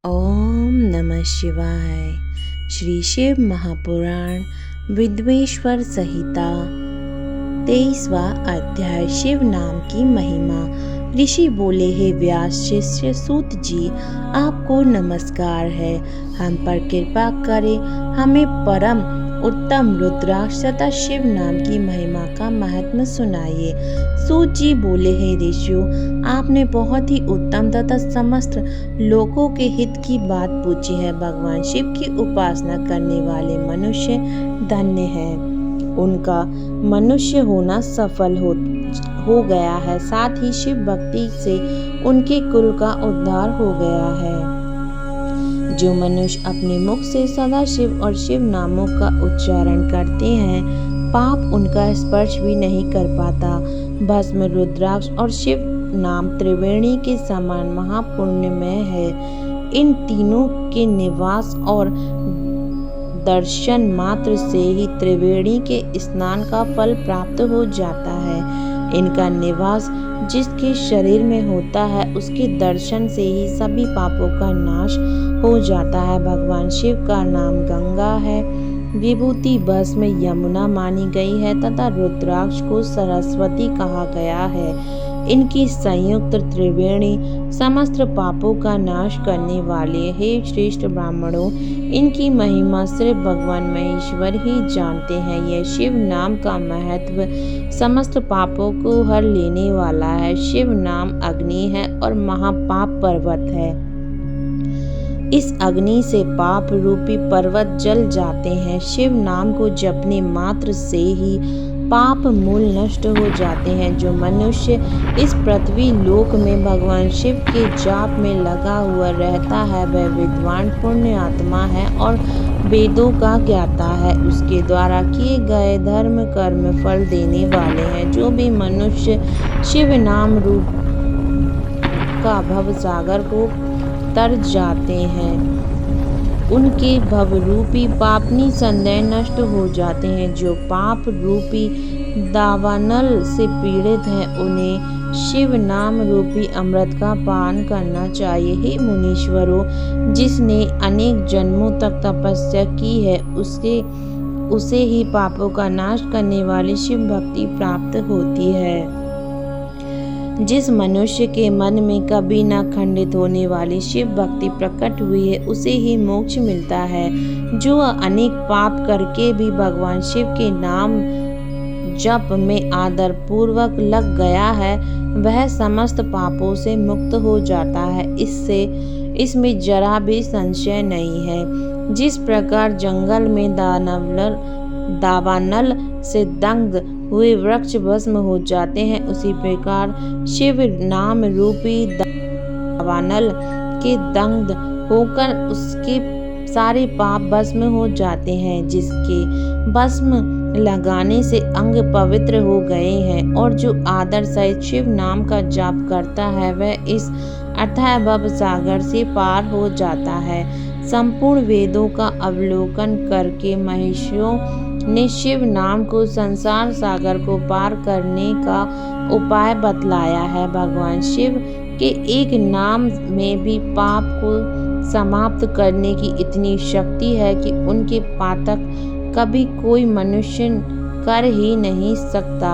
ओम नमः शिवाय। श्री शिव महापुराण विद्वेश्वर संहिता 23वां अध्याय। शिव नाम की महिमा। ऋषि बोले, हे व्यास शिष्य सूत जी, आपको नमस्कार है। हम पर कृपा करें, हमें परम उत्तम रुद्राक्ष तथा शिव नाम की महिमा का महात्म्य सुनाइए। सूत जी बोले, हे ऋषियों, आपने बहुत ही उत्तम तथा समस्त लोगों के हित की बात पूछी है। भगवान शिव की उपासना करने वाले मनुष्य धन्य हैं। उनका मनुष्य होना सफल हो गया है। साथ ही शिव भक्ति से उनके कुल का उद्धार हो गया है। जो मनुष्य अपने मुख से सदा शिव और शिव नामों का उच्चारण करते हैं, पाप उनका स्पर्श भी नहीं कर पाता। भस्म, रुद्राक्ष और शिव नाम त्रिवेणी के समान महापुण्यमय है। इन तीनों के निवास और दर्शन मात्र से ही त्रिवेणी के स्नान का फल प्राप्त हो जाता है। इनका निवास जिसके शरीर में होता है, उसके दर्शन से ही सभी पापों का नाश हो जाता है। भगवान शिव का नाम गंगा है। विभूति भस्म यमुना मानी गई है तथा रुद्राक्ष को सरस्वती कहा गया है। इनकी संयुक्त त्रिवेणी समस्त पापों का नाश करने वाले। हे श्रेष्ठ ब्राह्मणों, इनकी महिमा सिर्फ भगवान महेश्वर ही जानते हैं। यह शिव नाम का महत्व समस्त पापों को हर लेने वाला है। शिव नाम अग्नि है और महापाप पर्वत है। इस अग्नि से पाप रूपी पर्वत जल जाते हैं। शिव नाम को जपने मात्र से ही पाप मूल नष्ट हो जाते हैं। जो मनुष्य इस पृथ्वी लोक में भगवान शिव के जाप में लगा हुआ रहता है, वह विद्वान पुण्य आत्मा है और वेदों का ज्ञाता है। उसके द्वारा किए गए धर्म कर्म फल देने वाले हैं। जो भी मनुष्य शिव नाम रूप का भव सागर को तर जाते हैं, उनके भव रूपी पाप निसंदेह नष्ट हो जाते हैं। जो पाप रूपी दावानल से पीड़ित हैं, उन्हें शिव नाम रूपी अमृत का पान करना चाहिए। हे मुनीश्वरों, जिसने अनेक जन्मों तक तपस्या की है, उसे ही पापों का नाश करने वाली शिव भक्ति प्राप्त होती है। जिस मनुष्य के मन में कभी न खंडित होने वाली शिव भक्ति प्रकट हुई है, उसे ही मोक्ष मिलता है। जो अनेक पाप करके भी भगवान शिव के नाम जप में आदर पूर्वक लग गया है, वह समस्त पापों से मुक्त हो जाता है। इसमें जरा भी संशय नहीं है। जिस प्रकार जंगल में दावानल से दंग हुए वृक्ष भस्म हो जाते हैं, उसी प्रकार शिव नाम रूपी दावानल के दंग होकर उसके सारे पाप भस्म हो जाते हैं। जिसके भस्म लगाने से अंग पवित्र हो गए हैं और जो आदर सहित शिव नाम का जाप करता है, वह इस अथाह भव सागर से पार हो जाता है। संपूर्ण वेदों का अवलोकन करके महर्षियों ने शिव नाम को संसार सागर को पार करने का उपाय बतलाया है। भगवान शिव के एक नाम में भी पाप को समाप्त करने की इतनी शक्ति है कि उनके पातक कभी कोई मनुष्य कर ही नहीं सकता।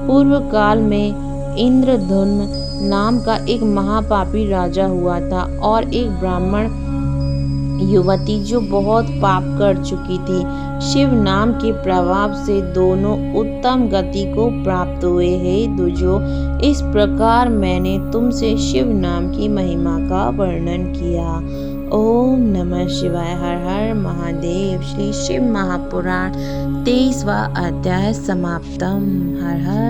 पूर्व काल में इंद्रधुम्न नाम का एक महापापी राजा हुआ था और एक ब्राह्मण युवती जो बहुत पाप कर चुकी थी। शिव नाम के प्रभाव से दोनों उत्तम गति को प्राप्त हुए। हे दुजो, इस प्रकार मैंने तुमसे शिव नाम की महिमा का वर्णन किया। ओम नमः शिवाय। हर हर महादेव। श्री शिव महापुराण 23वां अध्याय समाप्तम। हर हर